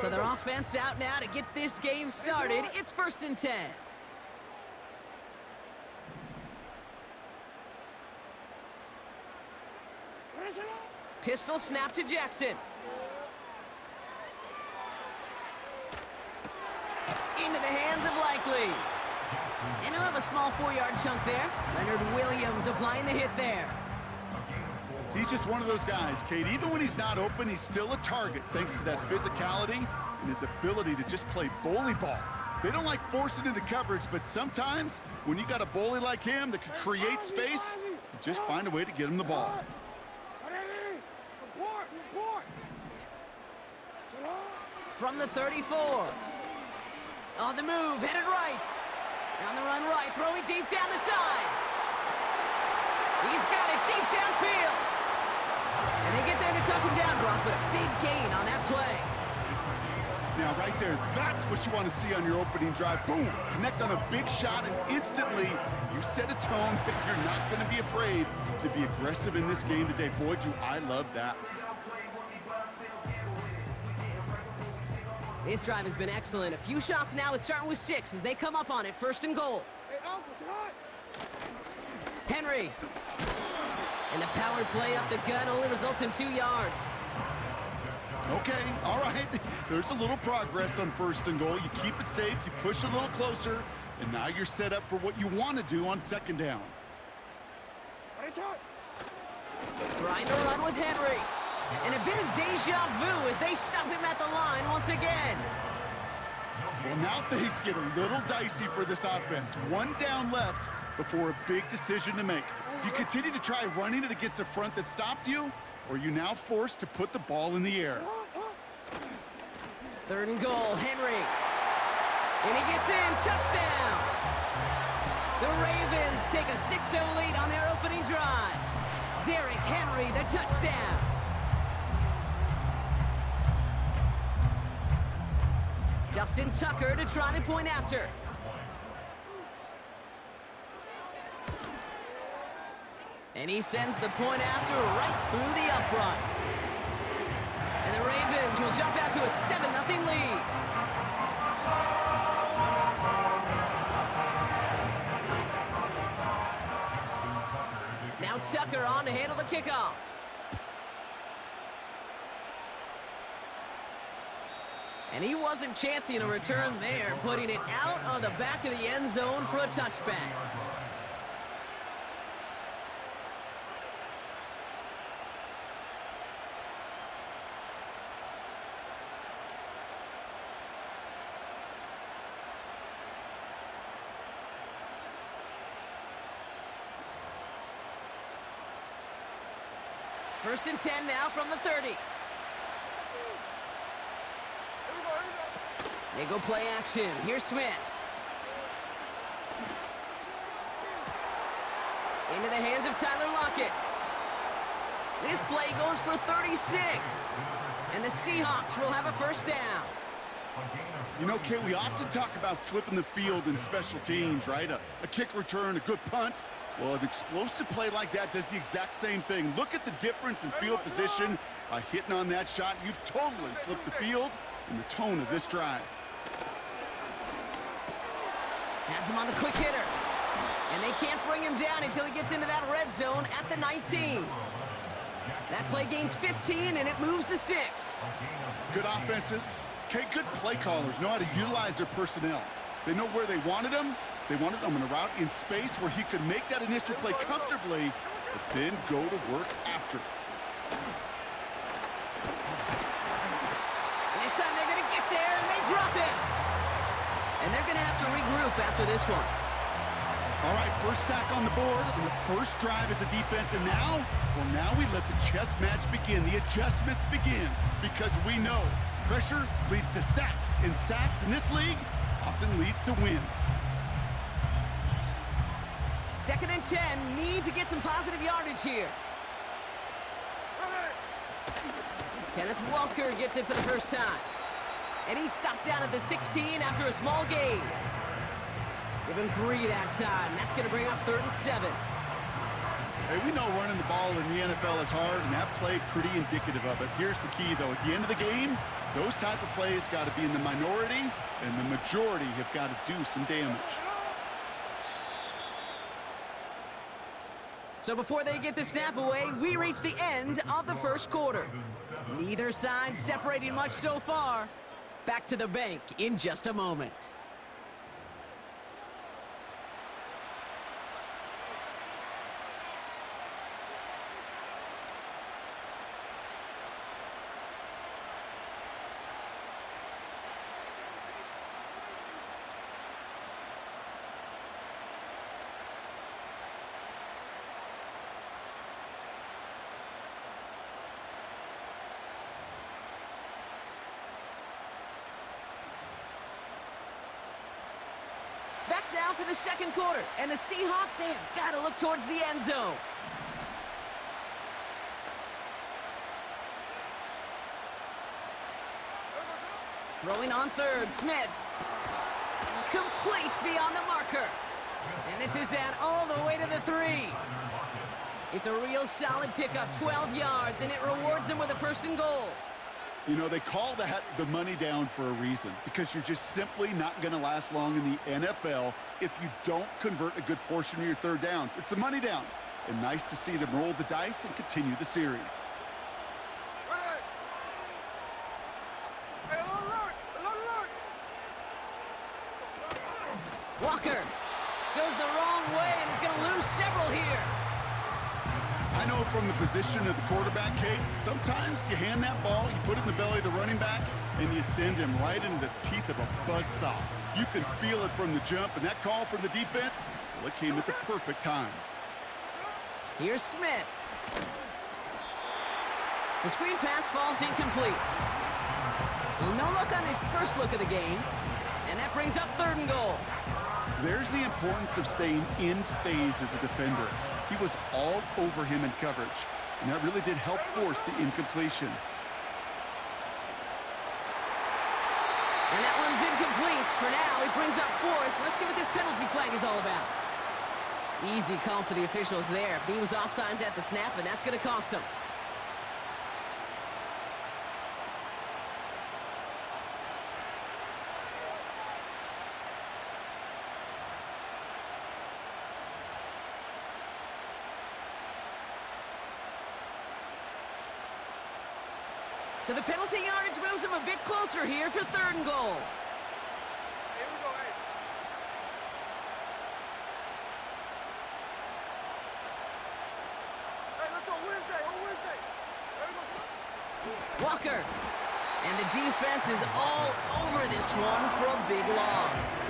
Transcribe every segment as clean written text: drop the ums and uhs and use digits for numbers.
So their offense out now to get this game started. It's 1st and 10. Pistol snap to Jackson. Into the hands of Likely. And he'll have a small 4-yard chunk there. Leonard Williams applying the hit there. He's just one of those guys, Kate. Even when he's not open, he's still a target thanks to that physicality and his ability to just play bully ball. They don't like forcing into coverage, but sometimes when you got a bully like him that can create space, you just find a way to get him the ball. From the 34. On the move, headed right. On the run right, throwing deep down the side. He's got it deep downfield. And they get there to touch him down, Brock, but a big gain on that play. Now, right there, that's what you want to see on your opening drive. Boom! Connect on a big shot, and instantly you set a tone that you're not going to be afraid to be aggressive in this game today. Boy, do I love that. This drive has been excellent. A few shots now. It's starting with 6 as they come up on it. 1st and goal. Henry. And the power play up the gut only results in 2 yards. Okay, all right. There's a little progress on 1st and goal. You keep it safe, you push a little closer, and now you're set up for what you want to do on 2nd down. Trying to run with Henry. And a bit of deja vu as they stop him at the line once again. Well, now things get a little dicey for this offense. 1 down left before a big decision to make. Do you continue to try running it against a front that stopped you, or are you now forced to put the ball in the air? 3rd and goal, Henry. And he gets in, touchdown! The Ravens take a 6-0 lead on their opening drive. Derrick Henry, the touchdown. Justin Tucker to try the point after. And he sends the point after right through the uprights. And the Ravens will jump out to a 7-0 lead. Now Tucker on to handle the kickoff. And he wasn't chancing a return there, putting it out on the back of the end zone for a touchback. First and 10 now from the 30. They go play action. Here's Smith. Into the hands of Tyler Lockett. This play goes for 36. And the Seahawks will have a 1st down. You know, Kate, we often talk about flipping the field in special teams, right? A kick return, a good punt. Well, an explosive play like that does the exact same thing. Look at the difference in field position. By hitting on that shot, you've totally flipped the field and the tone of this drive. Has him on the quick hitter. And they can't bring him down until he gets into that red zone at the 19. That play gains 15, and it moves the sticks. Good offenses. Okay, good play callers know how to utilize their personnel. They know where they wanted them. They wanted them on a route in space where he could make that initial play comfortably, but then go to work after. This time they're going to get there, and they drop it. And they're going to have to regroup after this one. All right, first sack on the board, and the first drive as a defense, and now, well, now we let the chess match begin, the adjustments begin, because we know pressure leads to sacks, and sacks in this league often leads to wins. 2nd and 10, need to get some positive yardage here. Kenneth Walker gets it for the first time. And he's stopped down at the 16 after a small gain. Give him 3 that time. That's going to bring up 3rd and 7. Hey, we know running the ball in the NFL is hard, and that play pretty indicative of it. Here's the key, though. At the end of the game, those type of plays got to be in the minority, and the majority have got to do some damage. So before they get the snap away, we reach the end of the first quarter. Neither side separating much so far. Back to the bank in just a moment. Back now for the second quarter, and the Seahawks, they have got to look towards the end zone. Throwing on third, Smith. Complete beyond the marker. And this is down all the way to the 3. It's a real solid pickup, 12 yards, and it rewards them with a first and goal. You know, they call that the money down for a reason, because you're just simply not going to last long in the NFL if you don't convert a good portion of your third downs. It's the money down. And nice to see them roll the dice and continue the series. Walker goes the wrong way and is going to lose several here. I know from the position of the quarterback, Kate, sometimes you hand that ball, you put it in the belly of the running back, and you send him right into the teeth of a buzzsaw. You can feel it from the jump, and that call from the defense, well, it came at the perfect time. Here's Smith. The screen pass falls incomplete. Well, no look on his first look of the game, and that brings up third and goal. There's the importance of staying in phase as a defender. He was all over him in coverage, and that really did help force the incompletion. And that one's incomplete. For now, he brings up fourth. Let's see what this penalty flag is all about. Easy call for the officials there. He was offsides at the snap, and that's going to cost him. So the penalty yardage moves him a bit closer here for third and goal. Here we go, hey. Hey, let's go Wednesday, on Wednesday. There we go. Walker. And the defense is all over this one for a big loss.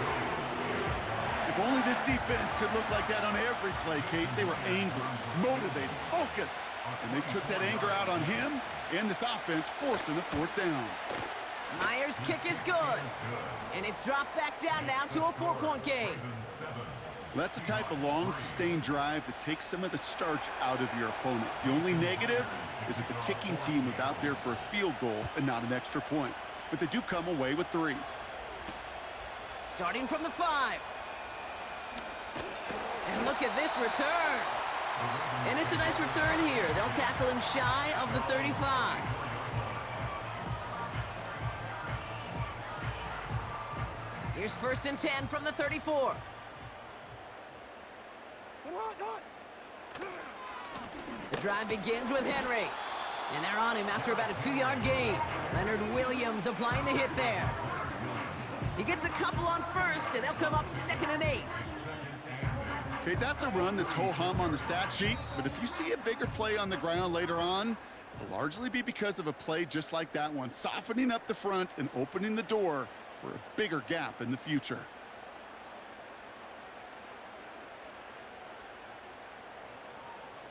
If only this defense could look like that on every play, Kate. They were angry, motivated, focused, and they took that anger out on him and this offense, forcing a fourth down. Myers' kick is good. And it's dropped back down now to a 4-point game. That's the type of long, sustained drive that takes some of the starch out of your opponent. The only negative is that the kicking team was out there for a field goal and not an extra point. But they do come away with 3. Starting from the 5. And look at this return. And it's a nice return here. They'll tackle him shy of the 35. Here's first and 10 from the 34. The drive begins with Henry. And they're on him after about a 2-yard gain. Leonard Williams applying the hit there. He gets a couple on first, and they'll come up 2nd and 8. Okay, that's a run that's ho-hum on the stat sheet, but if you see a bigger play on the ground later on, it'll largely be because of a play just like that one, softening up the front and opening the door for a bigger gap in the future.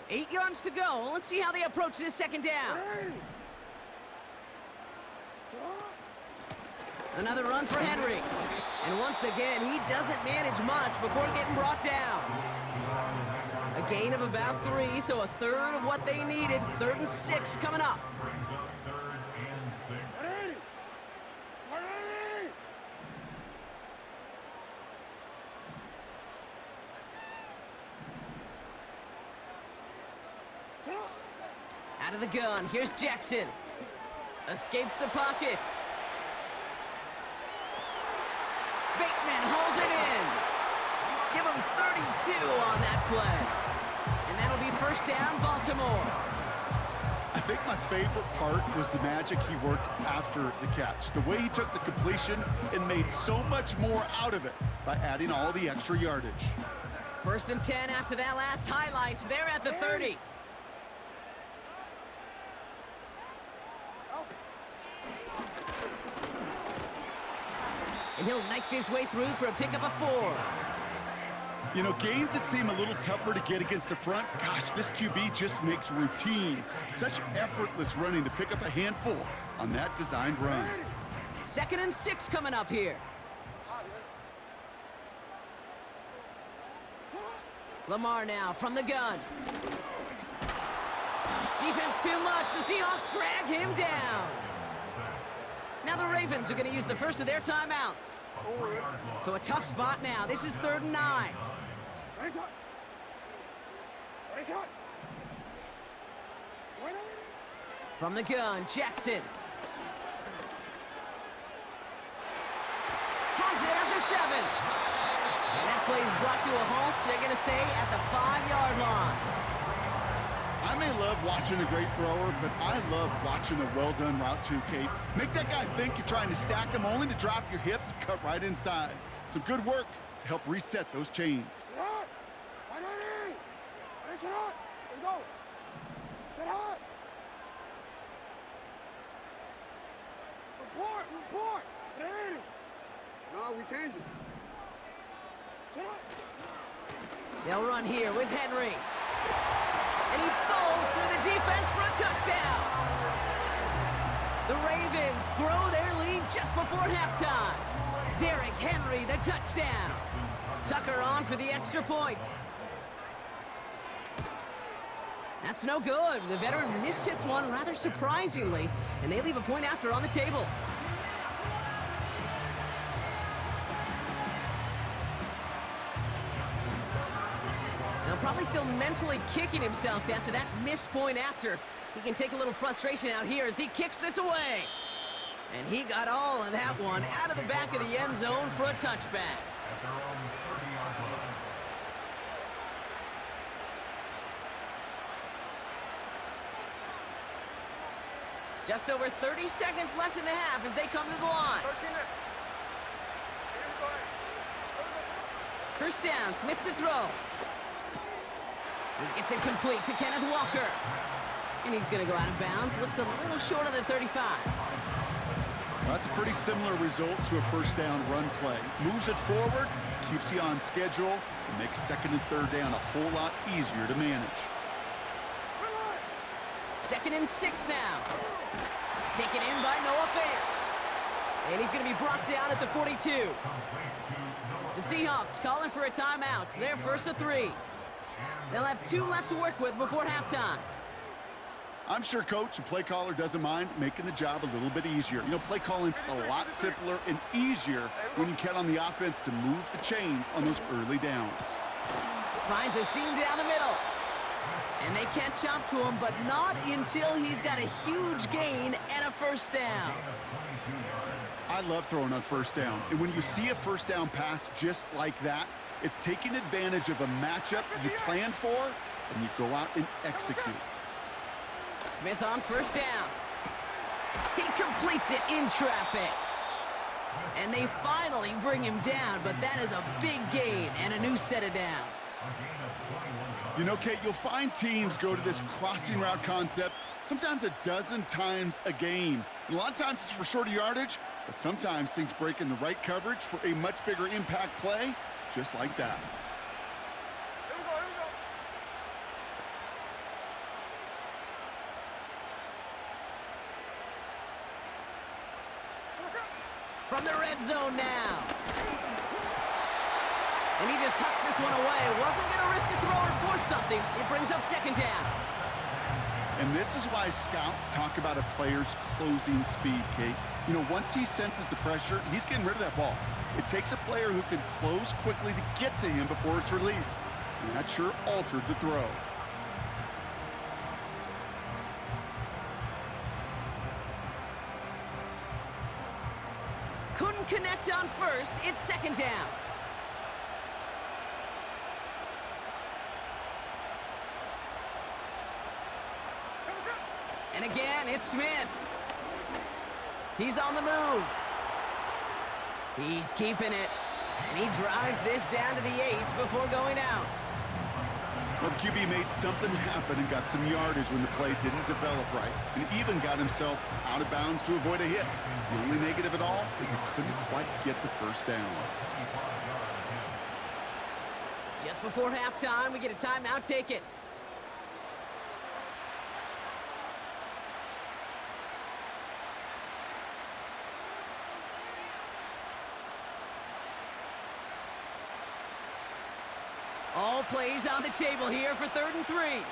Eight yards to go. Let's see how they approach this second down. Another run for Henry. And once again, he doesn't manage much before getting brought down. A gain of about 3, so a third of what they needed. 3rd and 6 coming up. Out of the gun, here's Jackson. Escapes the pocket. Bateman hauls it in. Give him 32 on that play. And that'll be first down, Baltimore. I think my favorite part was the magic he worked after the catch. The way he took the completion and made so much more out of it by adding all the extra yardage. First and 10 after that last highlights. They're at the 30. And he'll knife his way through for a pickup of 4. You know, gains that seem a little tougher to get against a front, gosh, this QB just makes routine. Such effortless running to pick up a handful on that designed run. 2nd and 6 coming up here. Lamar now from the gun. Defense too much. The Seahawks drag him down. Now the Ravens are going to use the first of their timeouts. So a tough spot now. This is 3rd and 9. From the gun, Jackson. Has it at the 7. And that play is brought to a halt, they're going to say, at the 5-yard line. I may love watching a great thrower, but I love watching a well-done route too, Kate. Make that guy think you're trying to stack him only to drop your hips, cut right inside. Some good work to help reset those chains. Report! No, we changed it. They'll run here with Henry. And he bowls through the defense for a touchdown. The Ravens grow their lead just before halftime. Derrick Henry, the touchdown. Tucker on for the extra point. That's no good. The veteran mishits one rather surprisingly, and they leave a point after on the table. Probably still mentally kicking himself after that missed point after. He can take a little frustration out here as he kicks this away. And he got all of that one out of the back of the end zone for a touchback. Just over 30 seconds left in the half as they come to the line. First down, Smith to throw. He gets it complete to Kenneth Walker. And he's going to go out of bounds. Looks a little short of the 35. Well, that's a pretty similar result to a first down run play. Moves it forward, keeps you on schedule, and makes 2nd and 3rd down a whole lot easier to manage. 2nd and 6 now. Taken in by Noah Fant. And he's going to be brought down at the 42. The Seahawks calling for a timeout. They're 1st and 3. They'll have 2 left to work with before halftime. I'm sure coach and play caller doesn't mind making the job a little bit easier. You know, play calling's a lot simpler and easier when you count on the offense to move the chains on those early downs. Finds a seam down the middle. And they catch up to him, but not until he's got a huge gain and a first down. I love throwing on first down. And when you see a first down pass just like that, it's taking advantage of a matchup you plan for, and you go out and execute. Smith on first down. He completes it in traffic. And they finally bring him down, but that is a big gain and a new set of downs. You know, Kate, you'll find teams go to this crossing route concept sometimes a dozen times a game. And a lot of times it's for shorter yardage, but sometimes things break in the right coverage for a much bigger impact play, just like that. Here we go. From the red zone now. And he just hucks this one away. Wasn't going to risk a throw or force something. It brings up 2nd down. And this is why scouts talk about a player's closing speed, Kate. You know, once he senses the pressure, he's getting rid of that ball. It takes a player who can close quickly to get to him before it's released. And that sure altered the throw. sacked on first. It's second down. And again, it's Smith. He's on the move. He's keeping it. And he drives this down to the 8 before going out. Well, the QB made something happen and got some yardage when the play didn't develop right, and even got himself out of bounds to avoid a hit. The only negative at all is he couldn't quite get the first down. Just before halftime, we get a timeout. Take it. All plays on the table here for 3rd and 3. Everybody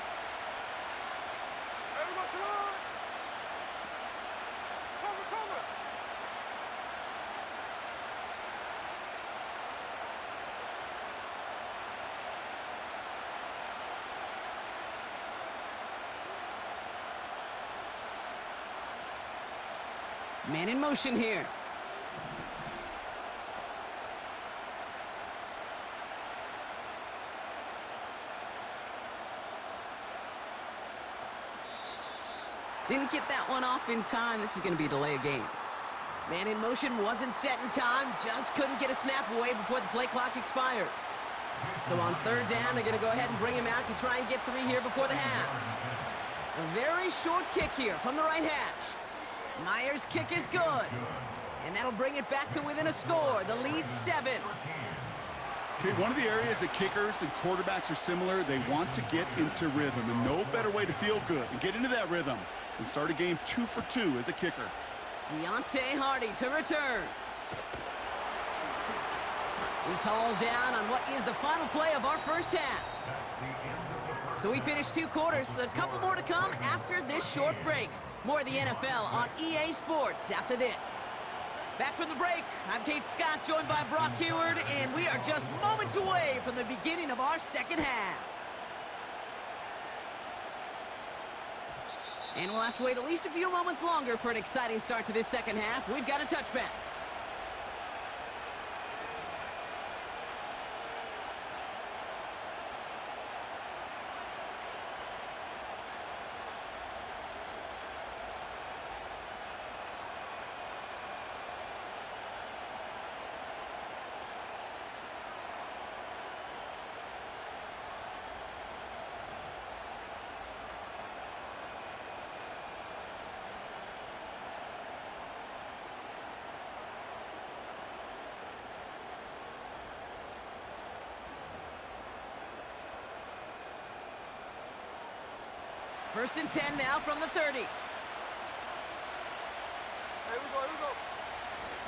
run! Cover! Man in motion here. Didn't get that one off in time. This is going to be a delay of game. Man in motion wasn't set in time. Just couldn't get a snap away before the play clock expired. So on 3rd down, they're going to go ahead and bring him out to try and get 3 here before the half. A very short kick here from the right hash. Myers' kick is good. And that'll bring it back to within a score. The lead's 7. Okay, one of the areas that kickers and quarterbacks are similar, they want to get into rhythm, and no better way to feel good and get into that rhythm and start a game 2 for 2 as a kicker. Deontay Hardy to return. He's hauled down on what is the final play of our first half. So we finished 2 quarters. A couple more to come after this short break. More of the NFL on EA Sports after this. Back from the break, I'm Kate Scott, joined by Brock Huard, and we are just moments away from the beginning of our second half. And we'll have to wait at least a few moments longer for an exciting start to this second half. We've got a touchback. First and 10 now from the 30. Here we go.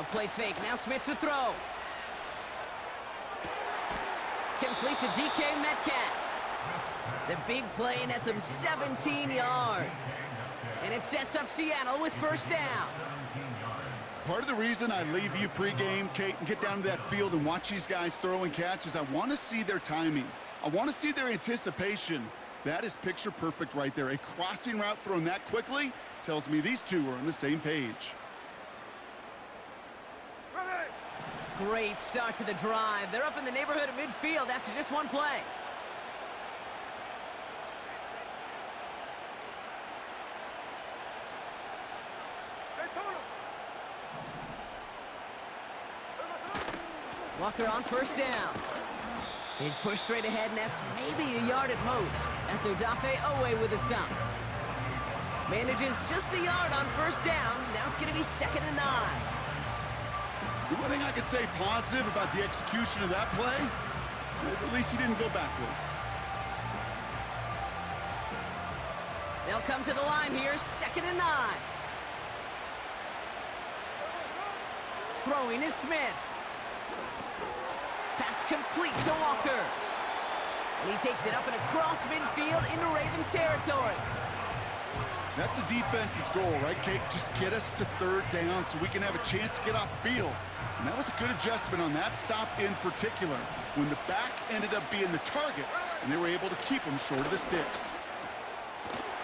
A play fake. Now Smith to throw. Complete to DK Metcalf. The big play nets him 17 yards. And it sets up Seattle with first down. Part of the reason I leave you pregame, Kate, and get down to that field and watch these guys throw and catch is I want to see their timing. I want to see their anticipation. That is picture perfect right there. A crossing route thrown that quickly tells me these two are on the same page. Ready! Great start to the drive. They're up in the neighborhood of midfield after just one play. Hey, Tony! Walker on first down. He's pushed straight ahead, and that's maybe a yard at most. That's Odafe Owe with a stop. Manages just a yard on first down. Now it's going to be 2nd and 9. The one thing I could say positive about the execution of that play is at least he didn't go backwards. They'll come to the line here, 2nd and 9. Throwing is Smith. Pass complete to Walker. And he takes it up and across midfield into Ravens territory. That's a defense's goal, right, Kate? Just get us to 3rd down so we can have a chance to get off the field. And that was a good adjustment on that stop in particular, when the back ended up being the target, and they were able to keep him short of the sticks.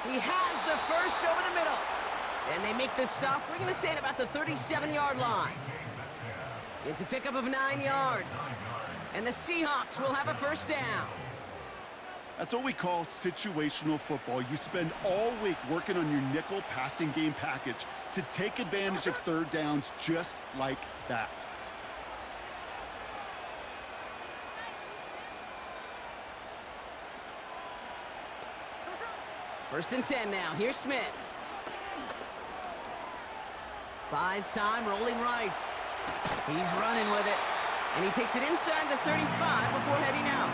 He has the first over the middle. And they make the stop, we're going to say at about the 37-yard line. It's a pickup of 9 yards. And the Seahawks will have a first down. That's what we call situational football. You spend all week working on your nickel passing game package to take advantage of third downs just like that. First and 10 now. Here's Smith. Buys time, rolling right. He's running with it. And he takes it inside the 35 before heading out.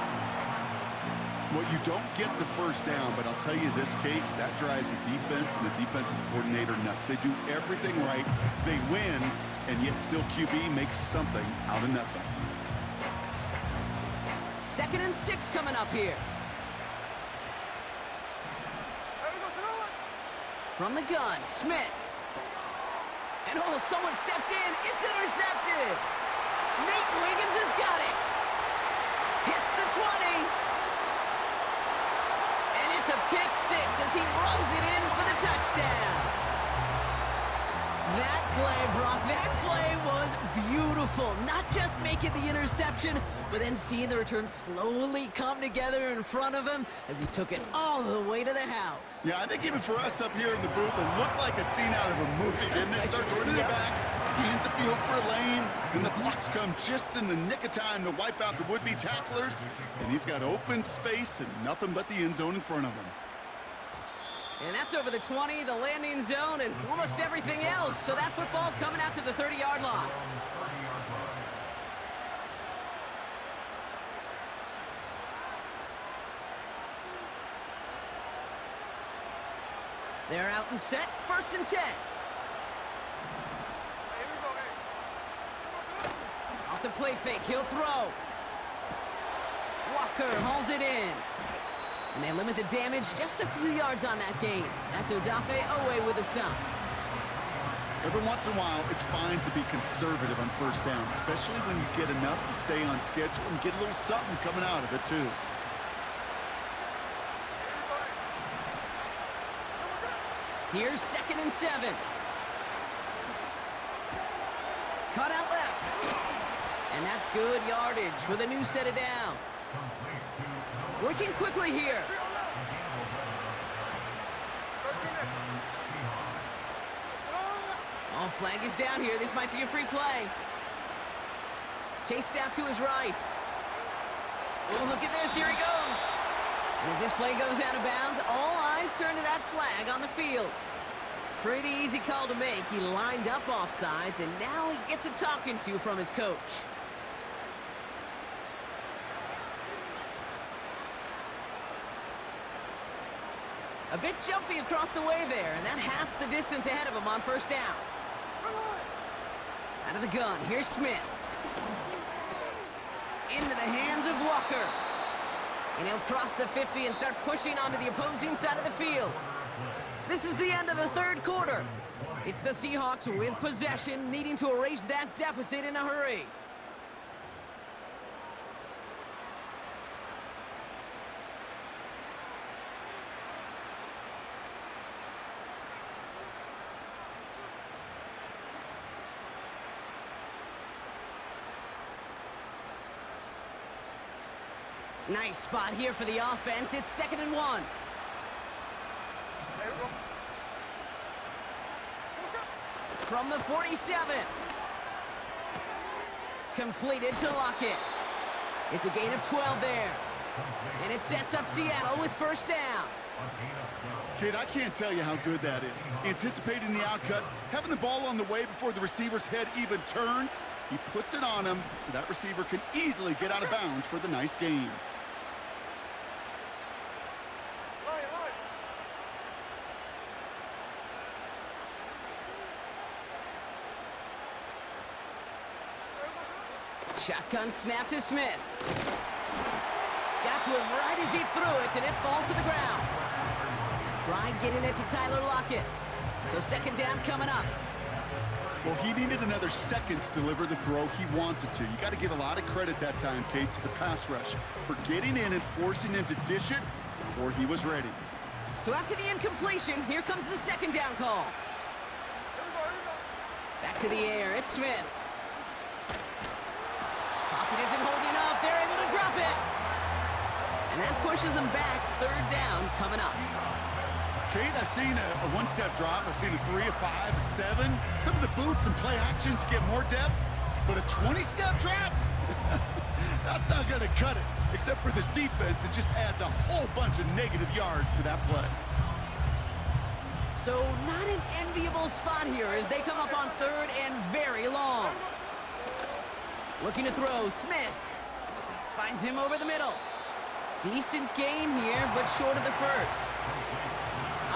Well, you don't get the first down, but I'll tell you this, Kate, that drives the defense and the defensive coordinator nuts. They do everything right. They win, and yet still QB makes something out of nothing. 2nd and 6 coming up here. From the gun, Smith. And oh, someone stepped in. It's intercepted. Nate Wiggins has got it. Hits the 20. And it's a pick 6 as he runs it in for the touchdown. That play, Brock, that play was beautiful. Not just making the interception, but then seeing the return slowly come together in front of him as he took it all the way to the house. Yeah, I think even for us up here in the booth, it looked like a scene out of a movie, didn't it? Start turning it back, skins the field for a lane, and the blocks come just in the nick of time to wipe out the would-be tacklers, and he's got open space and nothing but the end zone in front of him. And that's over the 20, the landing zone, and almost everything else. So that football coming out to the 30-yard line. They're out and set, 1st and 10. Off the play fake, he'll throw. Walker hauls it in. And they limit the damage just a few yards on that gain. That's Odafe Owe with a stop. Every once in a while, it's fine to be conservative on first down, especially when you get enough to stay on schedule and get a little something coming out of it, too. Here's 2nd and 7. Cut out left. And that's good yardage with a new set of downs. Working quickly here. Oh, flag is down here. This might be a free play. Chased out to his right. Oh, look at this. Here he goes. And as this play goes out of bounds, all eyes turn to that flag on the field. Pretty easy call to make. He lined up offsides, and now he gets a talking to from his coach. A bit jumpy across the way there, and that halves the distance ahead of him on first down. Out of the gun, here's Smith. Into the hands of Walker. And he'll cross the 50 and start pushing onto the opposing side of the field. This is the end of the 3rd quarter. It's the Seahawks with possession, needing to erase that deficit in a hurry. Nice spot here for the offense. It's 2nd and 1. From the 47. Completed to Lockett. It's a gain of 12 there. And it sets up Seattle with first down. Kid, I can't tell you how good that is. Anticipating the outcut, having the ball on the way before the receiver's head even turns, he puts it on him so that receiver can easily get out of bounds for the nice gain. Shotgun snap to Smith. Got to it right as he threw it, and it falls to the ground. Try getting it to Tyler Lockett. So 2nd down coming up. Well, he needed another second to deliver the throw he wanted to. You got to give a lot of credit that time, Kate, to the pass rush for getting in and forcing him to dish it before he was ready. So after the incompletion, here comes the 2nd down call. Back to the air, it's Smith. Pocket isn't holding up. They're able to drop it. And that pushes them back. Third down coming up. Kate, I've seen a one-step drop. I've seen a 3, a 5, a 7. Some of the boots and play actions get more depth, but a 20-step drop? That's not going to cut it. Except for this defense, it just adds a whole bunch of negative yards to that play. So not an enviable spot here as they come up on third and very long. Looking to throw, Smith finds him over the middle. Decent game here, but short of the first.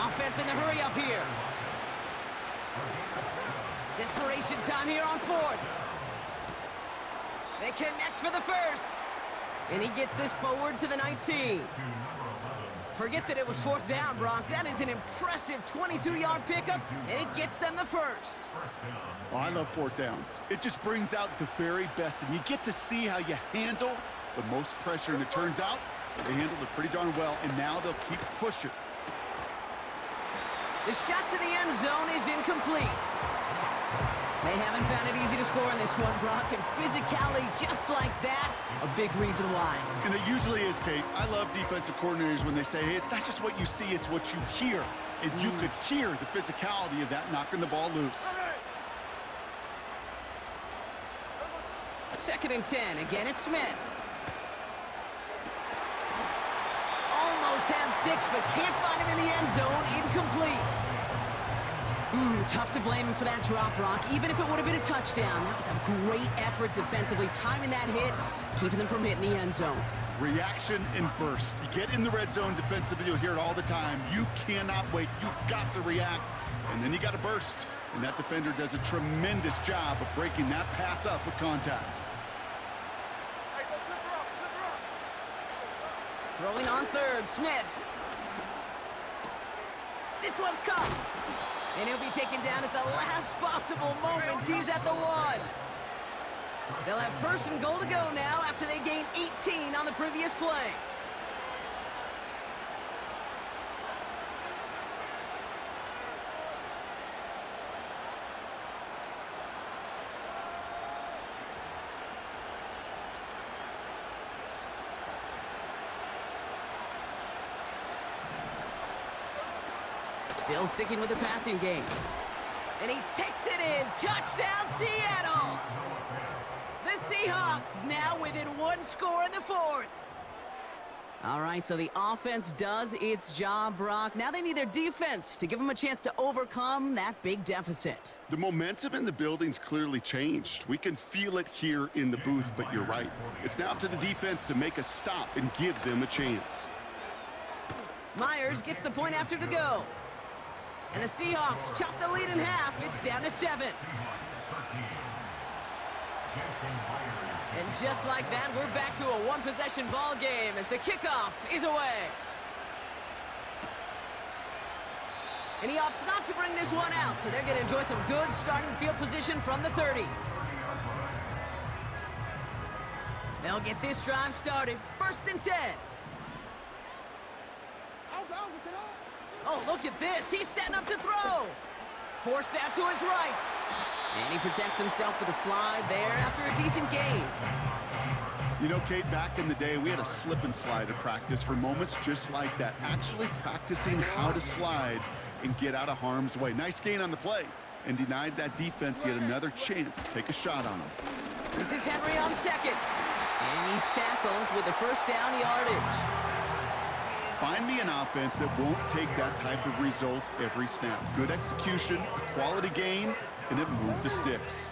Offense in the hurry up here. Desperation time here on fourth. They connect for the first. And he gets this forward to the 19. Forget that it was fourth down, Brock. That is an impressive 22-yard pickup, and it gets them the first. Oh, I love fourth downs. It just brings out the very best, and you get to see how you handle the most pressure, and it turns out they handled it pretty darn well, and now they'll keep pushing. The shot to the end zone is incomplete. They haven't found it easy to score in this one, Brock, and physicality just like that, a big reason why. And it usually is, Kate. I love defensive coordinators when they say, hey, it's not just what you see, it's what you hear. And you could hear the physicality of that knocking the ball loose. Second and 10. Again, it's Smith. Almost had 6, but can't find him in the end zone. Incomplete. Tough to blame him for that drop, Brock. Even if it would have been a touchdown, that was a great effort defensively, timing that hit, keeping them from hitting the end zone. Reaction and burst. You get in the red zone defensively, you'll hear it all the time. You cannot wait. You've got to react, and then you got to burst. And that defender does a tremendous job of breaking that pass up with contact. Hey, go flip her up, flip her up. Throwing on third, Smith. This one's caught. And he'll be taken down at the last possible moment. He's at the 1. They'll have first and goal to go now after they gain 18 on the previous play. Still sticking with the passing game. And he takes it in. Touchdown, Seattle! The Seahawks now within 1 score in the fourth. All right, so the offense does its job, Brock. Now they need their defense to give them a chance to overcome that big deficit. The momentum in the building's clearly changed. We can feel it here in the booth, but you're right. It's now up to the defense to make a stop and give them a chance. Myers gets the point after to go. And the Seahawks chop the lead in half. It's down to 7. And just like that, we're back to a one-possession ball game as the kickoff is away. And he opts not to bring this one out, so they're going to enjoy some good starting field position from the 30. They'll get this drive started. First and 10. Oh, look at this. He's setting up to throw. Forced out to his right. And he protects himself with a slide there after a decent gain. You know, Kate, back in the day, we had a slip and slide at practice for moments just like that. Actually practicing how to slide and get out of harm's way. Nice gain on the play and denied that defense yet another chance to take a shot on him. This is Henry on second. And he's tackled with the first down yardage. Find me an offense that won't take that type of result every snap. Good execution, a quality gain, and it moved the sticks.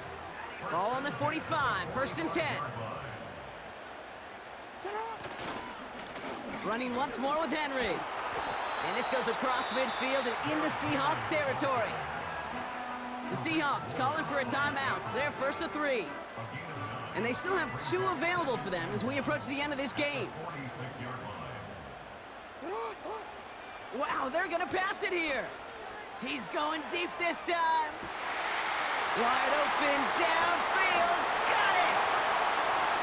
Ball on the 45, first and 10. Running once more with Henry. And this goes across midfield and into Seahawks territory. The Seahawks calling for a timeout. They're first to 3. And they still have 2 available for them as we approach the end of this game. Wow, they're going to pass it here. He's going deep this time. Wide open, downfield. Got it!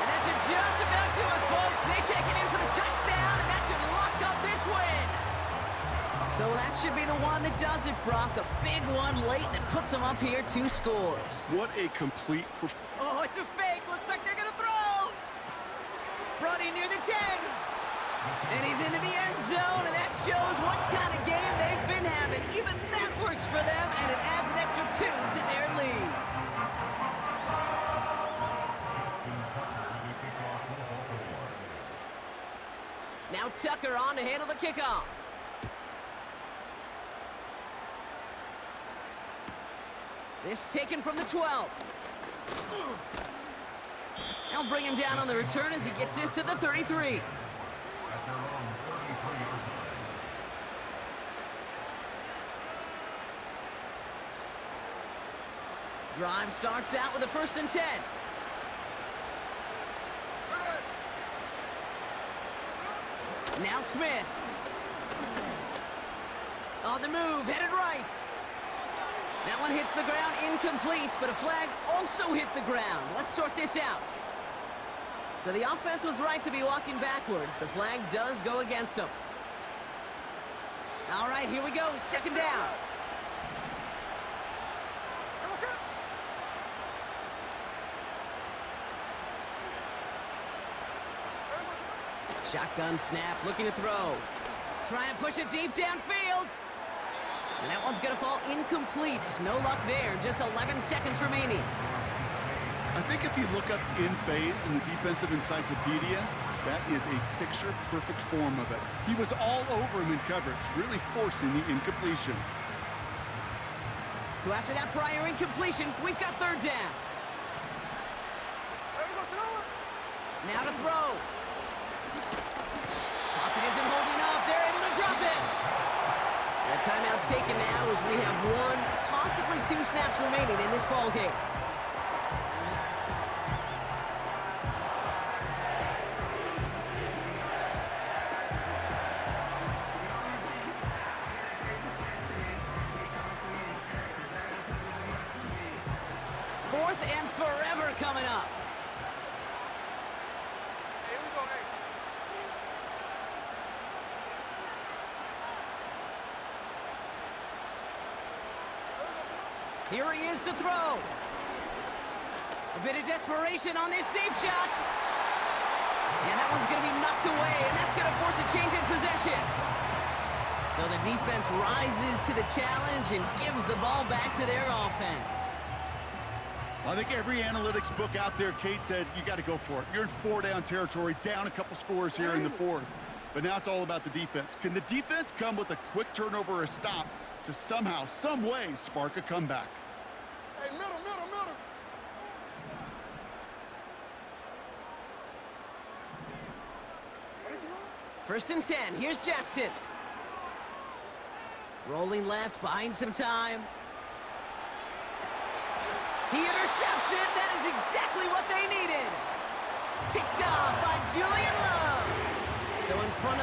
And that should just about do it, folks. They take it in for the touchdown, and that should lock up this win. So that should be the one that does it, Brock. A big one late that puts them up here 2 scores. What a complete performance. Oh, it's a fake. Looks like they're going to throw. Brody near the 10. And he's into the end zone, and that shows what kind of game they've been having. Even that works for them, and it adds an extra 2 to their lead. Now Tucker on to handle the kickoff. This taken from the 12. They'll bring him down on the return as he gets this to the 33. Drive starts out with a 1st and 10. Now Smith. On the move, headed right. That one hits the ground, incomplete, but a flag also hit the ground. Let's sort this out. So the offense was right to be walking backwards. The flag does go against them. All right, here we go, 2nd down. Shotgun snap, looking to throw. Trying to push it deep downfield. And that one's going to fall incomplete. No luck there. Just 11 seconds remaining. I think if you look up in phase in the defensive encyclopedia, that is a picture-perfect form of it. He was all over him in coverage, really forcing the incompletion. So after that prior incompletion, we've got 3rd down. Now to throw. Pocket isn't holding up. They're able to drop it. The timeout's taken now as we have 1, possibly 2 snaps remaining in this ball game. Fourth and forever coming up. Here he is to throw. A bit of desperation on this deep shot. And that one's going to be knocked away, and that's going to force a change in possession. So the defense rises to the challenge and gives the ball back to their offense. I think every analytics book out there, Kate, said you got to go for it. You're in 4-down territory, down a couple scores here in the 4th. But now it's all about the defense. Can the defense come with a quick turnover or a stop to somehow, some way, spark a comeback? Hey, middle. 1st and 10. Here's Jackson. Rolling left, buying some time. He intercepts it. That is exactly what they needed. Picked off by Julian Love. So in front of